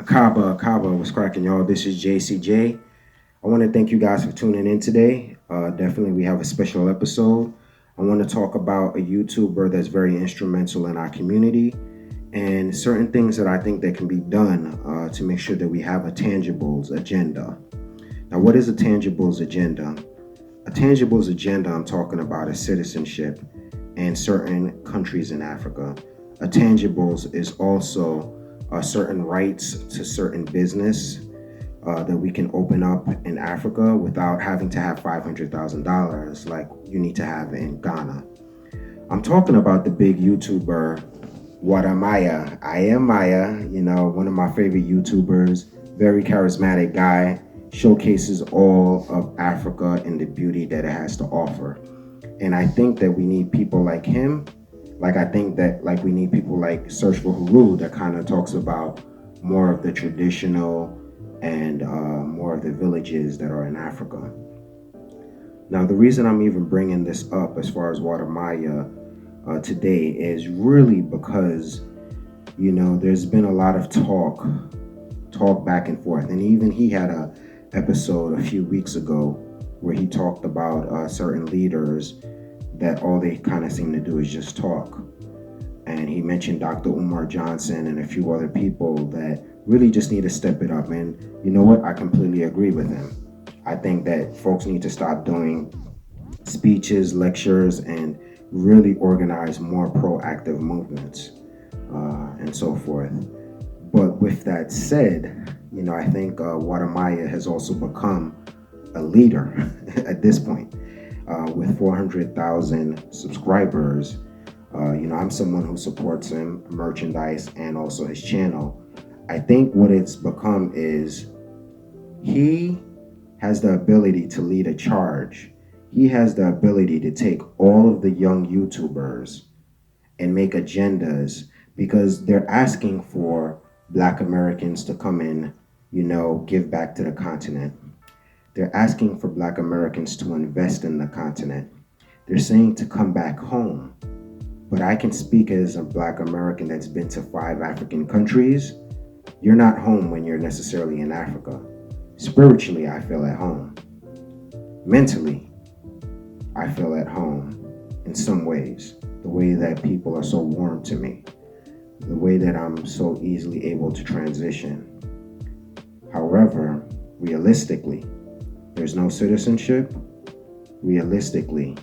Kaba, what's cracking, y'all? This is JCJ. I want to thank you guys for tuning in today. Definitely, we have a special episode. I want to talk about a YouTuber that's very instrumental in our community and certain things that I think that can be done to make sure that we have a tangibles agenda. Now, what is a tangibles agenda? A tangibles agenda I'm talking about is citizenship in certain countries in Africa. A tangibles is also certain rights to certain business that we can open up in Africa without having to have $500,000 like you need to have in Ghana. I'm talking about the big YouTuber, Wode Maya. I am Maya, one of my favorite YouTubers, very charismatic guy, showcases all of Africa and the beauty that it has to offer. And I think that we need people like him. I think that we need people like Search for Huru that kind of talks about more of the traditional and more of the villages that are in Africa. Now, the reason I'm even bringing this up as far as Wode Maya today is really because, there's been a lot of talk back and forth. And even he had a episode a few weeks ago where he talked about certain leaders that all they kind of seem to do is just talk. And he mentioned Dr. Umar Johnson and a few other people that really just need to step it up. And you know what? I completely agree with him. I think that folks need to stop doing speeches, lectures, and really organize more proactive movements and so forth. But with that said, I think Wode Maya has also become a leader at this point. With 400,000 subscribers, I'm someone who supports him, merchandise, and also his channel. I think what it's become is he has the ability to lead a charge. He has the ability to take all of the young YouTubers and make agendas because they're asking for Black Americans to come in, give back to the continent. They're asking for Black Americans to invest in the continent. They're saying to come back home. But I can speak as a Black American that's been to 5 African countries. You're not home when you're necessarily in Africa. Spiritually, I feel at home. Mentally, I feel at home in some ways. The way that people are so warm to me. The way that I'm so easily able to transition. However, realistically, there's no citizenship. Realistically,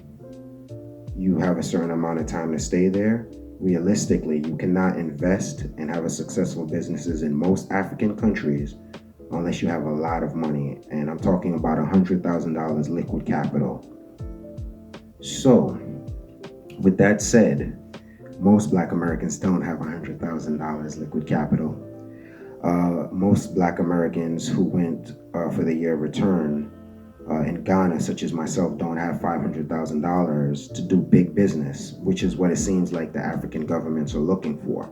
you have a certain amount of time to stay there. Realistically, you cannot invest and have a successful businesses in most African countries unless you have a lot of money. And I'm talking about $100,000 liquid capital. So, with that said, most Black Americans don't have $100,000 liquid capital. Most Black Americans who went for the year of return in Ghana, such as myself, don't have $500,000 to do big business, which is what it seems like the African governments are looking for.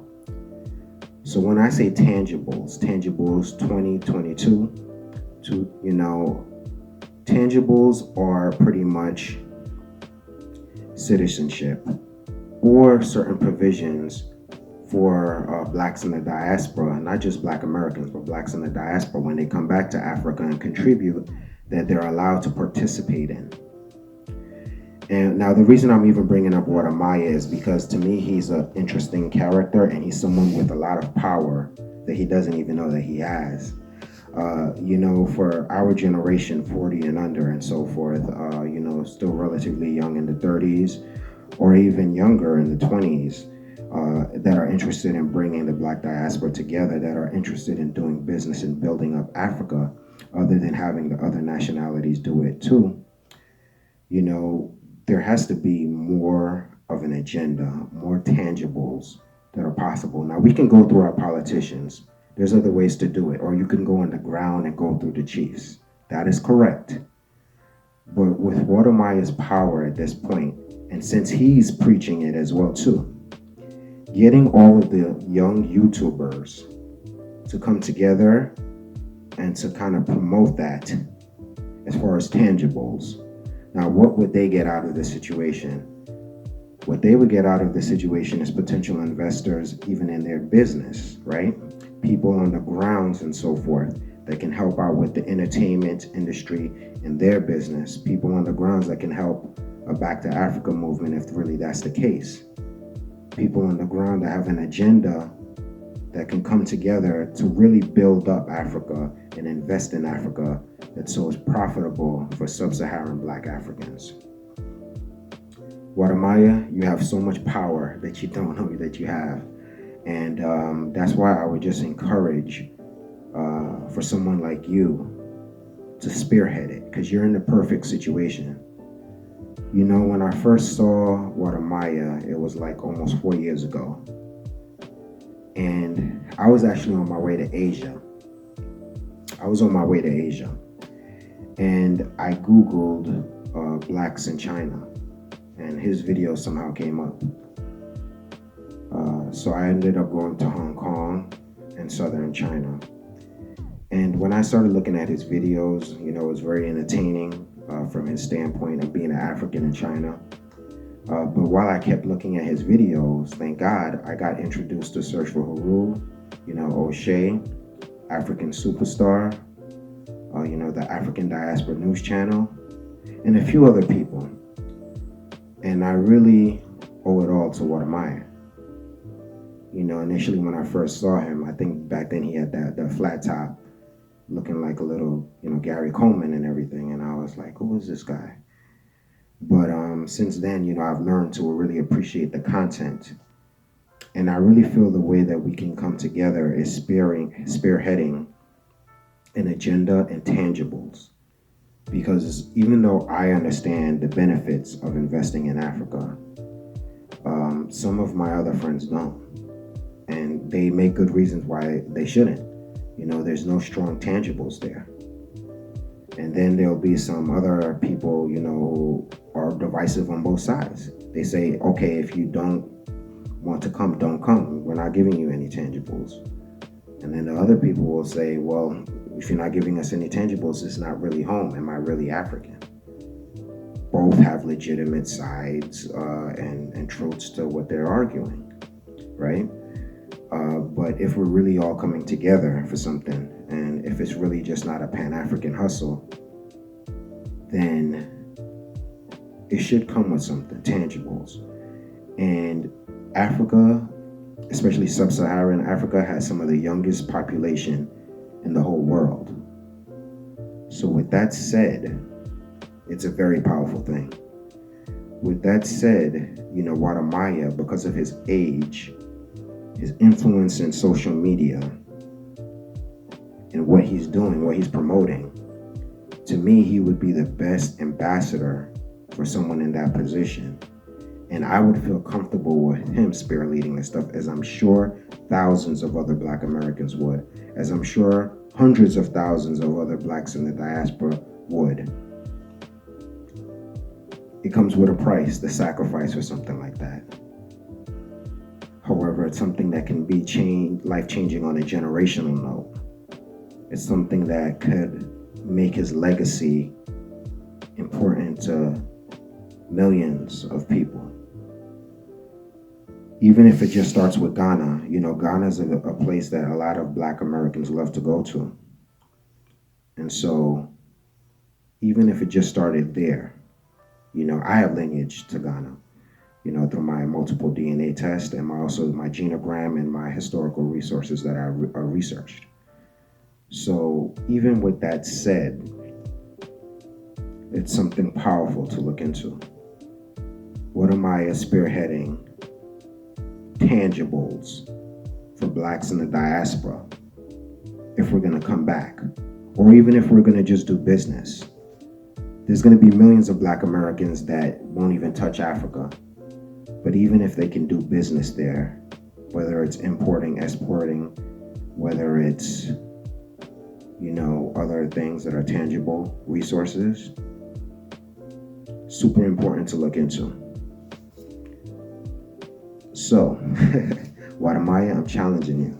So when I say tangibles 2022, tangibles are pretty much citizenship or certain provisions for Blacks in the diaspora, not just Black Americans, but Blacks in the diaspora when they come back to Africa and contribute, that they're allowed to participate in. And now the reason I'm even bringing up Wode Maya is because to me he's an interesting character and he's someone with a lot of power that he doesn't even know that he has. For our generation, 40 and under and so forth, still relatively young in the 30s or even younger in the 20s, that are interested in bringing the Black diaspora together, that are interested in doing business and building up Africa, other than having the other nationalities do it too. There has to be more of an agenda, more tangibles that are possible. Now, we can go through our politicians. There's other ways to do it. Or you can go on the ground and go through the chiefs. That is correct. But with Wode Maya's power at this point, and since he's preaching it as well too, getting all of the young YouTubers to come together and to kind of promote that as far as tangibles. Now, what would they get out of this situation? What they would get out of the situation is potential investors even in their business, right? people on the grounds and so forth that can help out with the entertainment industry and their business, people on the grounds that can help a Back to Africa movement if really that's the case, people on the ground that have an agenda that can come together to really build up Africa and invest in Africa that's so profitable for sub-Saharan Black Africans. Guatemala, you have so much power that you don't know that you have. And that's why I would just encourage for someone like you to spearhead it, because you're in the perfect situation. You know, when I first saw Guatemala, it was like almost 4 years ago. And I was actually on my way to Asia. And I Googled blacks in China, and his video somehow came up. So I ended up going to Hong Kong and southern China. And when I started looking at his videos, you know, it was very entertaining from his standpoint of being an African in China. But while I kept looking at his videos, thank God, I got introduced to Search for Haru, you know, O'Shea, African Superstar, you know, the African Diaspora News Channel, and a few other people. And I really owe it all to Guatemala. You know, initially when I first saw him, I think back then he had that flat top, looking like a little, you know, Gary Coleman and everything. And I was like, who is this guy? But since then, you know, I've learned to really appreciate the content. And I really feel the way that we can come together is spearheading an agenda and tangibles. Because even though I understand the benefits of investing in Africa, some of my other friends don't. And they make good reasons why they shouldn't. You know, there's no strong tangibles there. And then there'll be some other people, you know, who are divisive on both sides. They say, okay, if you don't want to come, don't come. We're not giving you any tangibles. And then the other people will say, well, if you're not giving us any tangibles, it's not really home. Am I really African? Both have legitimate sides and truths to what they're arguing, right? But if we're really all coming together for something, and if it's really just not a Pan-African hustle, then it should come with something, tangibles. And Africa, especially sub-Saharan Africa, has some of the youngest population in the whole world. So with that said, it's a very powerful thing. With that said, you know, Guatemala, because of his age, his influence in social media, and what he's doing, what he's promoting, to me, he would be the best ambassador for someone in that position. And I would feel comfortable with him spearleading this stuff, as I'm sure thousands of other Black Americans would, as I'm sure hundreds of thousands of other Blacks in the diaspora would. It comes with a price, the sacrifice or something like that. However, it's something that can be life-changing on a generational note. It's something that could make his legacy important to millions of people. Even if it just starts with Ghana, you know, Ghana is a place that a lot of Black Americans love to go to. And so, even if it just started there, you know, I have lineage to Ghana, you know, through my multiple DNA test and also my genogram and my historical resources that I researched. So even with that said, it's something powerful to look into. What am I spearheading tangibles for Blacks in the diaspora if we're going to come back, or even if we're going to just do business? There's going to be millions of Black Americans that won't even touch Africa. But even if they can do business there, whether it's importing, exporting, whether it's, you know, other things that are tangible resources, super important to look into. So, Guatemala, I'm challenging you.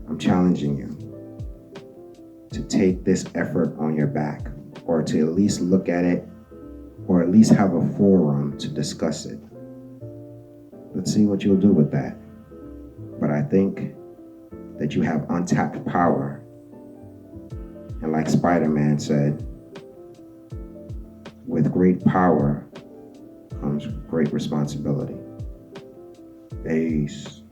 I'm challenging you to take this effort on your back, or to at least look at it, or at least have a forum to discuss it. Let's see what you'll do with that. But I think that you have untapped power. And like Spider-Man said, with great power comes great responsibility. Peace.